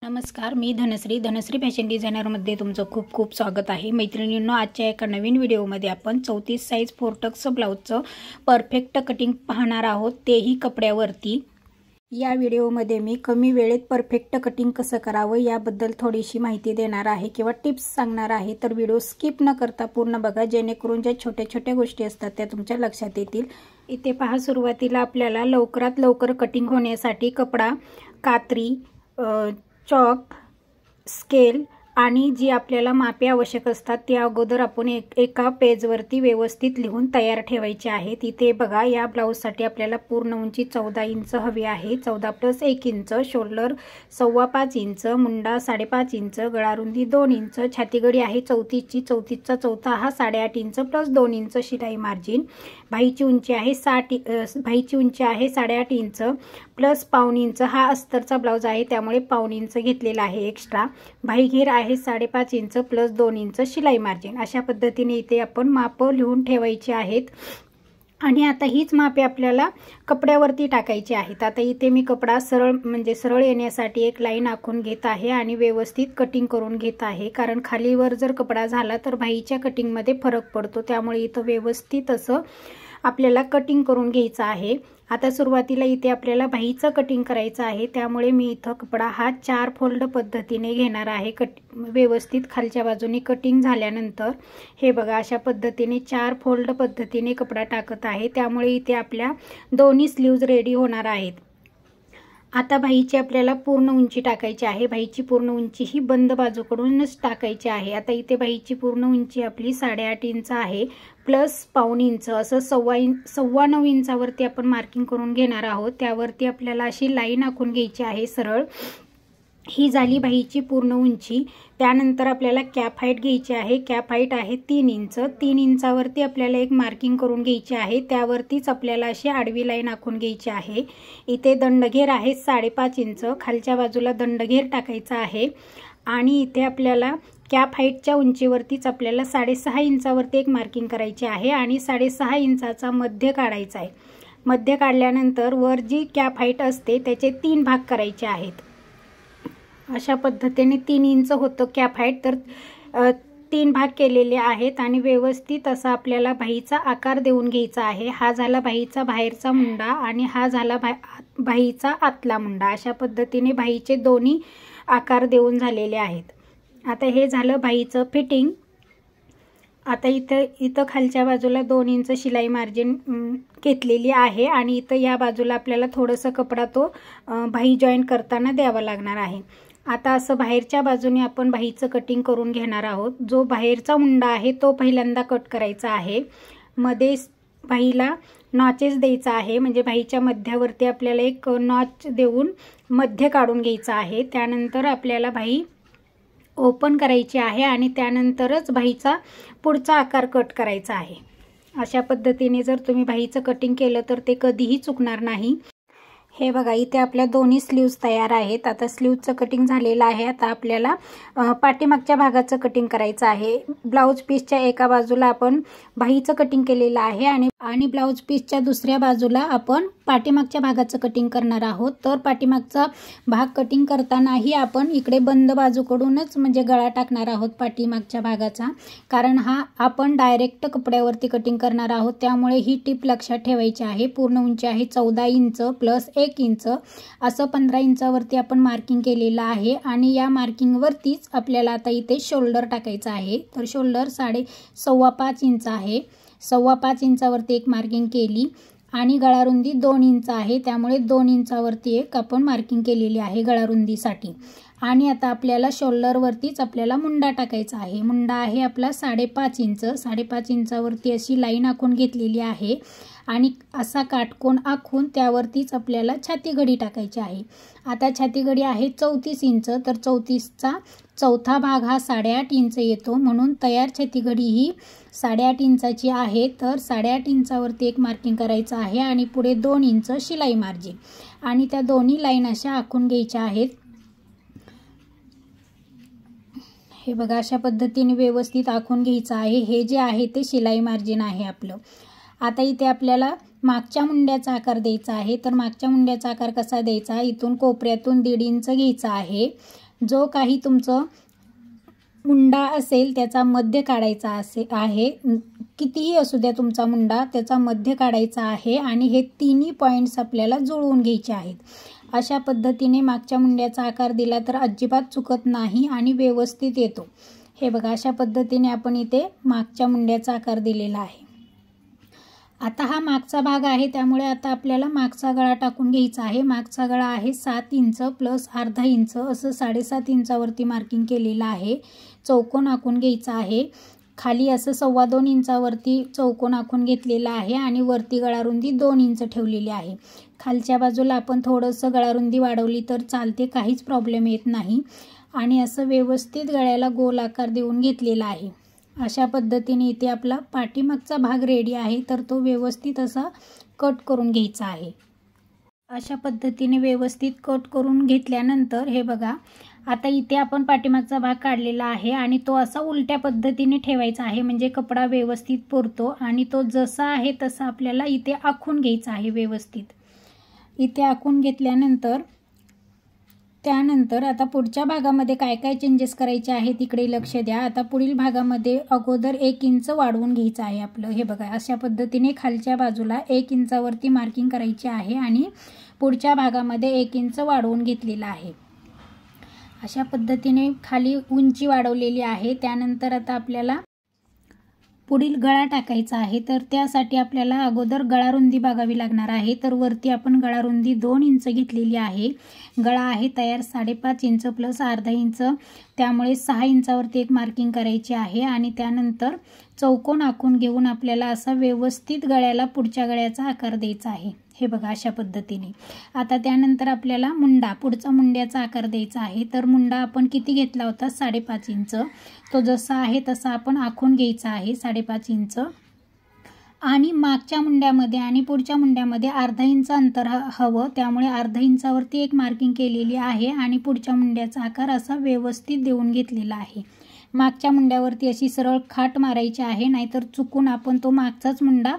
नमस्कार, मी धनश्री फॅशन डिझायनरमध्ये तुमचं खूप खूप स्वागत आहे। मैत्रिणींनो, आजच्या एका नवीन व्हिडिओमध्ये आपण 34 साइज 4 टक्स ब्लाउजचं परफेक्ट कटिंग पाहणार आहोत, तेही कपड्यावरती। या व्हिडिओमध्ये मी कमी वेळेत परफेक्ट कटिंग कसं करावं याबद्दल थोडीशी माहिती देणार आहे किंवा टिप्स सांगणार आहे। तर व्हिडिओ स्किप न करता पूर्ण बघा, जेणेकरून ज्या छोट्या छोट्या गोष्टी असतात त्या तुमच्या लक्षात येतील। इथे पहा, सुरुवातीला आपल्याला लवकरात लवकर कटिंग होण्यासाठी कपडा, कात्री, चॉक, स्केल आणि जी आपल्याला मापे आवश्यक असतात ते अगोदर आपण एका पेजवरती व्यवस्थित लिहून तयार ठेवायचे आहेत। इथे बघा, या ब्लाउजसाठी आपल्याला पूर्ण उंची 14 इंच हवी आहे। 14 + 1 इंच, शोल्डर 5.25 इंच, मुंडा 5.5 इंच, गळारुंदी 2 इंच, छातीगडी आहे 34ची, 34चा चौथा हा 8.5 इंच + 2 इंच शिलाई मार्जिन। भाईची उंची आहे 8.5 इंच प्लस पाऊण इंच। हा अस्तरचा ब्लाउज आहे त्यामुळे पाऊण इंच घेतलेला आहे एक्स्ट्रा। भाई घेर आहे 5.5 इंच + 2 इंच शिलाई मार्जिन। अशा पद्धतीने इथे आपण माप लिहून ठेवायची आहेत आणि आता हीच मापे आपल्याला कपड्यावरती टाकायची आहेत। आता इथे मी कपडा सरळ येण्यासाठी एक लाईन आखून घेत आहे आणि व्यवस्थित कटिंग करून घेत आहे, कारण खालीवर जर कपडा झाला तर भाईच्या कटिंगमध्ये फरक पडतो, त्यामुळे इथं व्यवस्थित असं आपल्याला कटिंग करून घ्यायचं आहे। आता सुरुवातीला इथे आपल्याला भाईचं कटिंग करायचं आहे, त्यामुळे मी इथं कपडा हा 4 फोल्ड पद्धतीने घेणार आहे। व्यवस्थित खालच्या बाजूने कटिंग झाल्यानंतर हे बघा, अशा पद्धतीने 4 फोल्ड पद्धतीने कपडा टाकत आहे, त्यामुळे इथे आपल्या दोन्ही स्लीव्ज रेडी होणार आहेत। आता भाईची आपल्याला पूर्ण उंची टाकायची आहे। भाईची पूर्ण उंची ही बंद बाजूकडूनच टाकायची आहे। आता इथे भाईची पूर्ण उंची आपली 8.5 इंच आहे प्लस पाऊण इंच, असं 9.25 इंचावरती आपण मार्किंग करून घेणार आहोत। त्यावरती आपल्याला अशी लाईन आखून घ्यायची आहे सरळ। ही झाली भाईची पूर्ण उंची। त्यानंतर आपल्याला कॅप हाईट घ्यायची आहे। कॅप हाईट आहे 3 इंच। 3 इंचावरती आपल्याला एक मार्किंग करून घ्यायची आहे, त्यावरतीच आपल्याला अशी आडवी लाईन आखून घ्यायची आहे। इथे दंडघेर आहे 5.5 इंच, खालच्या बाजूला दंडघेर टाकायचा आहे आणि इथे आपल्याला कॅप हाईटच्या उंचीवरतीच आपल्याला 6.5 इंचावरती एक मार्किंग करायची आहे आणि 6.5 इंचाचा मध्य काढायचा आहे। मध्य काढल्यानंतर वर जी कॅप हाईट असते त्याचे 3 भाग करायचे आहेत। अशा पद्धतीने 3 इंच होतं कॅप हाईट, तर 3 भाग केलेले आहेत आणि व्यवस्थित असा आपल्याला भाईचा आकार देऊन घ्यायचा आहे। हा झाला भाईचा बाहेरचा मुंडा आणि हा झाला भाईचा आतला मुंडा। अशा पद्धतीने भाईचे दोन्ही आकार देऊन झालेले आहेत। आता हे झालं भाईचं फिटिंग। आता इथं खालच्या बाजूला 2 इंच शिलाई मार्जिन घेतलेली आहे आणि इथं या बाजूला आपल्याला थोडंसं कपडा तो भाई जॉईन करताना द्यावा लागणार आहे। आता असं बाहेरच्या बाजूने आपण भाईचं कटिंग करून घेणार आहोत। जो बाहेरचा मुंडा आहे तो पहिल्यांदा कट करायचा आहे। मध्ये भाईला नॉचेस द्यायचा आहे, म्हणजे भाईच्या मध्यावरती आपल्याला एक नॉच देऊन मध्य काढून घ्यायचा आहे। त्यानंतर आपल्याला भाई ओपन करायची आहे आणि त्यानंतरच भाईचा पुढचा आकार कट करायचा आहे। अशा पद्धतीने जर तुम्ही भाईचं कटिंग केलं तर ते कधीही चुकणार नाही। हे बघा, इथे आपल्या दोन्ही स्लीव्ज तयार आहेत। आता स्लीव्जचं कटिंग झालेलं आहे। आता आपल्याला पाठीमागच्या भागाचं कटिंग करायचं आहे। ब्लाउज पीसच्या एका बाजूला आपण भाईचं कटिंग केलेलं आहे आणि ब्लाउज पीसच्या दुसऱ्या बाजूला आपण पाठीमागच्या भागाचं कटिंग करणार आहोत। तर पाठीमागचा भाग कटिंग करतानाही आपण इकडे बंद बाजूकडूनच म्हणजे गळा टाकणार आहोत पाठीमागच्या भागाचा, कारण हा आपण डायरेक्ट कपड्यावरती कटिंग करणार आहोत, त्यामुळे ही टिप लक्षात ठेवायची आहे। पूर्ण उंची आहे 14 इंच + 1 इंच, असं 15 इंचावरती आपण मार्किंग केलेलं आहे आणि या मार्किंगवरतीच आपल्याला आता इथे शोल्डर टाकायचं आहे। तर शोल्डर 5.25 इंच आहे। 5.25 इंचावरती एक मार्किंग केली आणि गळारुंदी 2 इंच आहे, त्यामुळे 2 इंचावरती एक आपण मार्किंग केलेली आहे गळारुंदीसाठी। आणि आता आपल्याला शोल्डरवरतीच आपल्याला मुंडा टाकायचा आहे। मुंडा आहे आपला 5.5 इंच। 5.5 इंचावरती अशी लाईन आखून घेतलेली आहे आणि असा काटकोन आखून त्यावरतीच आपल्याला छातीगडी टाकायची आहे। आता छातीगडी आहे 34 इंच, तर 34चा चौथा भाग हा 8.5 इंच येतो, म्हणून तयार छातीगडी ही 8.5 इंचाची आहे। तर 8.5 इंचावरती एक मार्किंग करायचं आहे आणि पुढे 2 इंच शिलाई मार्जिन आणि त्या दोन्ही लाईन अशा आखून घ्यायच्या आहेत। हे बघा, अशा पद्धतीने व्यवस्थित आखून घ्यायचं आहे। हे जे आहे ते शिलाई मार्जिन आहे आपलं। आता इथे आपल्याला मागच्या मुंड्याचा आकार द्यायचा आहे। तर मागच्या मुंड्याचा आकार कसा द्यायचा, इथून कोपऱ्यातून 1.5 इंच घ्यायचा आहे जो काही तुमचं मुंडा असेल त्याचा मध्य काढायचा आहे, कितीही असू द्या तुमचा मुंडा, त्याचा मध्य काढायचा आहे आणि हे तिन्ही पॉईंट्स आपल्याला जुळवून घ्यायचे आहेत. अशा पद्धतीने मागच्या मुंड्याचा आकार दिला तर अजिबात चुकत नाही आणि व्यवस्थित येतो. हे बघा, अशा पद्धतीने आपण इथे मागच्या मुंड्याचा आकार दिलेला आहे. आता हा मागचा भाग आहे त्यामुळे आता आपल्याला मागचा गळा टाकून घ्यायचा आहे. मागचा गळा आहे 7 इंच प्लस अर्धा इंच असं 7.5 इंचावरती मार्किंग केलेलं आहे. चौकोन आखून घ्यायचा आहे. खाली असं 2.25 इंचावरती चौकोन आखून घेतलेला आहे आणि वरती गळारुंदी 2 इंच ठेवलेली आहे. खालच्या बाजूला आपण थोडंसं गळारुंदी वाढवली तर चालते, काहीच प्रॉब्लेम येत नाही. आणि असं व्यवस्थित गळ्याला गोल आकार देऊन घेतलेला आहे. अशा पद्धतीने इथे आपला पाठीमागचा भाग रेडी आहे, तर तो व्यवस्थित असा कट करून घ्यायचा आहे. अशा पद्धतीने व्यवस्थित कट करून घेतल्यानंतर हे बघा, आता इथे आपण पाठीमागचा भाग काढलेला आहे आणि तो असा उलट्या पद्धतीने ठेवायचा आहे, म्हणजे कपडा व्यवस्थित पुरतो आणि तो जसा आहे तसा आपल्याला इथे आखून घ्यायचा आहे व्यवस्थित. इथे आखून घेतल्यानंतर त्यानंतर आता पुढच्या भागामध्ये काय काय चेंजेस करायचे आहे तिकडे लक्ष द्या. आता पुढील भागामध्ये अगोदर 1 इंच वाढवून घ्यायचं आहे आपलं. हे बघा, अशा पद्धतीने खालच्या बाजूला 1 इंचावरती मार्किंग करायची आहे आणि पुढच्या भागामध्ये 1 इंच वाढवून घेतलेला आहे. अशा पद्धतीने खाली उंची वाढवलेली आहे. त्यानंतर आता आपल्याला पुढील गळा टाकायचा आहे, तर त्यासाठी आपल्याला अगोदर गळारुंदी बघावी लागणार आहे. तर वरती आपण गळारुंदी 2 इंच घेतलेली आहे. गळा आहे तयार 5.5 इंच प्लस अर्धा इंच, त्यामुळे 6 इंचावरती एक मार्किंग करायची आहे आणि त्यानंतर चौकोन आखून घेऊन आपल्याला असा व्यवस्थित गळ्याला पुढच्या गळ्याचा आकार द्यायचा आहे. हे बघा, अशा पद्धतीने. आता त्यानंतर आपल्याला मुंडा, पुढचा मुंड्याचा आकार द्यायचा आहे. तर मुंडा आपण किती घेतला होता? 5.5 इंच. तो जसा आहे तसा आपण आखून घ्यायचा आहे 5.5 इंच. आणि मागच्या मुंड्यामध्ये आणि पुढच्या मुंड्यामध्ये अर्धा इंच अंतर हवं, त्यामुळे अर्धा इंचावरती एक मार्किंग केलेली आहे आणि पुढच्या मुंड्याचा आकार असा व्यवस्थित देऊन घेतलेला आहे. मागच्या मुंड्यावरती अशी सरळ खाट मारायची आहे, नाहीतर चुकून आपण तो मागचाच मुंडा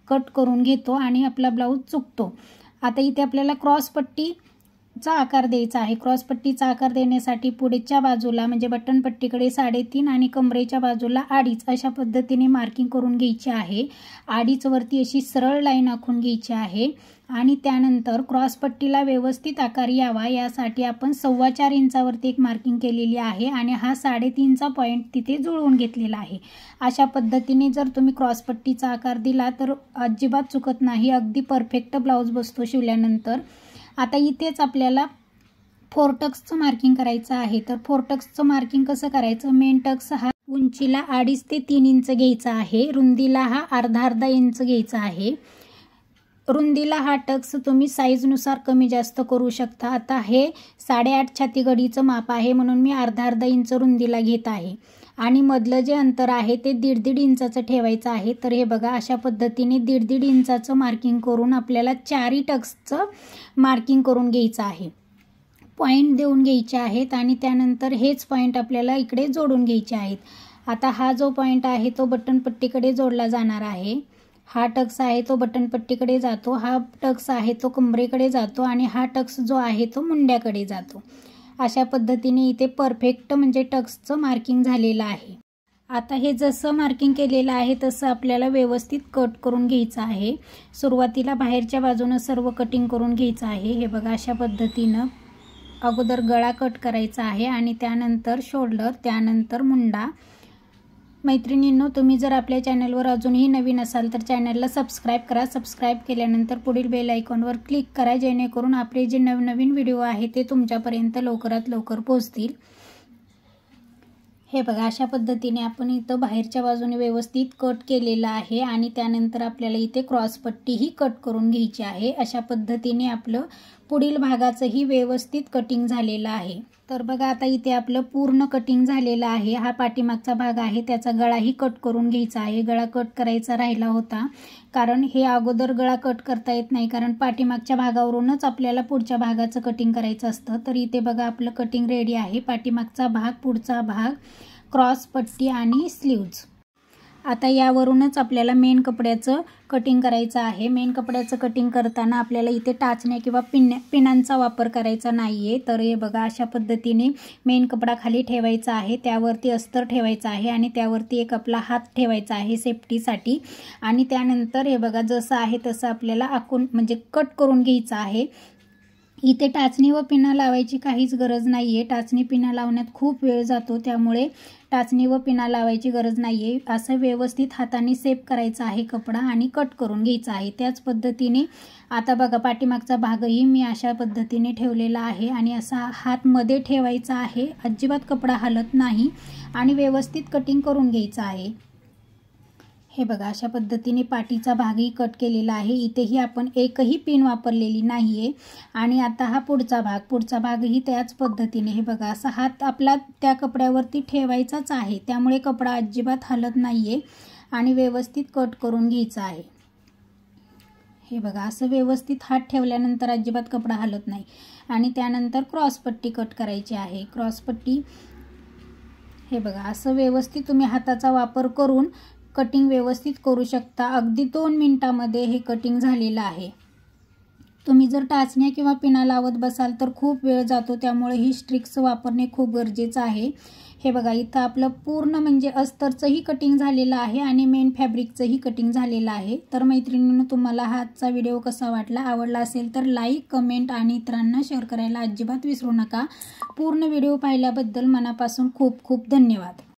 कट करून घेतो आणि आपला ब्लाऊज चुकतो. आता इथे आपल्याला क्रॉसपट्टीचा आकार द्यायचा आहे. क्रॉसपट्टीचा आकार देण्यासाठी पुढच्या बाजूला म्हणजे बटनपट्टीकडे 3.5 आणि कमरेच्या बाजूला 2.5 अशा पद्धतीने मार्किंग करून घ्यायची आहे. 2.5 वरती अशी सरळ लाईन आखून घ्यायची आहे आणि त्यानंतर क्रॉसपट्टीला व्यवस्थित आकार यावा यासाठी आपण 4.25 इंचावरती एक मार्किंग केलेली आहे आणि हा 3.5चा पॉईंट तिथे जुळवून घेतलेला आहे. अशा पद्धतीने जर तुम्ही क्रॉसपट्टीचा आकार दिला तर अजिबात चुकत नाही, अगदी परफेक्ट ब्लाऊज बसतो शिवल्यानंतर. आता इथेच आपल्याला 4 टक्सचं मार्किंग करायचं आहे. तर 4 टक्सचं मार्किंग कसं करायचं? मेन टक्स हा उंचीला 2.5 ते 3 इंच घ्यायचा आहे. रुंदीला हा अर्धा इंच घ्यायचा आहे. रुंदीला हा टक्स तुम्ही साईजनुसार कमी जास्त करू शकता. आता हे 8.5 छाती गडीचं माप आहे म्हणून मी अर्धा इंच रुंदीला घेत आहे आणि मधलं जे अंतर आहे ते 1.5 इंचाचं ठेवायचं आहे. तर हे बघा, अशा पद्धतीने 1.5 इंचाचं मार्किंग करून आपल्याला 4 टक्सचं मार्किंग करून घ्यायचं आहे. पॉईंट देऊन घ्यायचे आहेत आणि त्यानंतर हेच पॉईंट आपल्याला इकडे जोडून घ्यायचे आहेत. आता हा जो पॉईंट आहे तो बटनपट्टीकडे जोडला जाणार आहे. हा टक्स आहे तो बटनपट्टीकडे जातो, हा टक्स आहे तो कमरेकडे जातो आणि हा टक्स जो आहे तो मुंड्याकडे जातो. अशा पद्धतीने इथे परफेक्ट म्हणजे टक्सचं मार्किंग झालेलं आहे. आता हे जसं मार्किंग केलेलं आहे तसं आपल्याला व्यवस्थित कट करून घ्यायचं आहे. सुरुवातीला बाहेरच्या बाजूनं सर्व कटिंग करून घ्यायचं आहे. हे बघा, अशा पद्धतीनं अगोदर गळा कट करायचा आहे आणि त्यानंतर शोल्डर, त्यानंतर मुंडा. मैत्रिणींनो, तुम्ही जर आपल्या चॅनलवर अजूनही नवीन असाल तर चॅनलला सबस्क्राईब करा. सबस्क्राईब केल्यानंतर पुढील बेल आयकॉनवर क्लिक करा, जेणेकरून आपले जे नवनवीन व्हिडिओ आहे ते तुमच्यापर्यंत लवकरात लवकर पोहोचतील. हे बघा, अशा पद्धतीने आपण इथं बाहेरच्या बाजूने व्यवस्थित कट केलेला आहे आणि त्यानंतर आपल्याला इथे क्रॉसपट्टीही कट करून घ्यायची आहे. अशा पद्धतीने आपलं पुढील भागाचंही व्यवस्थित कटिंग झालेलं आहे. तर बघा, आता इथे आपलं पूर्ण कटिंग झालेलं आहे. हा पाठीमागचा भाग आहे, त्याचा गळाही कट करून घ्यायचा आहे. गळा कट करायचा राहिला होता, कारण हे अगोदर गळा कट करता येत नाही, कारण पाठीमागच्या भागावरूनच आपल्याला पुढच्या भागाचं कटिंग करायचं असतं. तर इथे बघा, आपलं कटिंग रेडी आहे. पाठीमागचा भाग, पुढचा भाग, क्रॉस पट्टी आणि स्लीव्ज. आता यावरूनच आपल्याला मेन कपड्याचं कटिंग करायचं आहे। मेन कपड्याचं कटिंग करताना आपल्याला इथे टाचण्या किंवा पिनांचा वापर करायचा नाही आहे। तर हे बघा अशा पद्धतीने मेन कपडा खाली ठेवायचा आहे, त्यावरती अस्तर ठेवायचं आहे आणि त्यावरती एक आपला हात ठेवायचा आहे सेफ्टीसाठी। आणि त्यानंतर हे बघा जसं आहे तसं आपल्याला आखून म्हणजे कट करून घ्यायचं आहे। इथे टाचणी व पिना लावायची काहीच गरज नाही आहे। टाचणी पिना लावण्यात खूप वेळ जातो, त्यामुळे टाचणी व पिना लावायची गरज नाही आहे। असं व्यवस्थित हाताने सेप करायचा आहे कपडा आणि कट करून घ्यायचा आहे। त्याच पद्धतीने आता बघा पाठीमागचा भागही मी अशा पद्धतीने ठेवलेला आहे आणि असा हात मध्ये ठेवायचा आहे, अजिबात कपडा हलत नाही आणि व्यवस्थित कटिंग करून घ्यायचं आहे। हे बघा अशा पद्धतीने पाठीचा भागही कट केलेला आहे। इथेही आपण एकही पिन वापरलेली नाहीये। आणि आता हा पुढचा भागही त्याच पद्धतीने हे बघा असा हात आपला त्या कपड्यावरती ठेवायचाच आहे, त्यामुळे कपडा अजिबात हलत नाहीये आणि व्यवस्थित कट करून घ्यायचा आहे। हे बघा असं व्यवस्थित हात ठेवल्यानंतर अजिबात कपडा हलत नाही। आणि त्यानंतर क्रॉस पट्टी कट करायची आहे। क्रॉस पट्टी हे बघा असं व्यवस्थित तुम्ही हाताचा वापर करून कटिंग व्यवस्थित करू शकता। अगदी 2 मिनिटांमध्ये हे कटिंग झालेलं आहे। तुम्ही जर टाचण्या किंवा पिना लावत बसाल तर खूप वेळ जातो, त्यामुळे ही स्ट्रिक्स वापरणे खूप गरजेचं आहे। हे बघा इथं आपलं पूर्ण म्हणजे अस्तरचंही कटिंग झालेलं आहे आणि मेन फॅब्रिकचंही कटिंग झालेलं आहे। तर मैत्रिणींनो, तुम्हाला हा आजचा व्हिडिओ कसा वाटला? आवडला असेल तर लाईक, कमेंट आणि इतरांना शेअर करायला अजिबात विसरू नका। पूर्ण व्हिडिओ पाहिल्याबद्दल मनापासून खूप खूप धन्यवाद।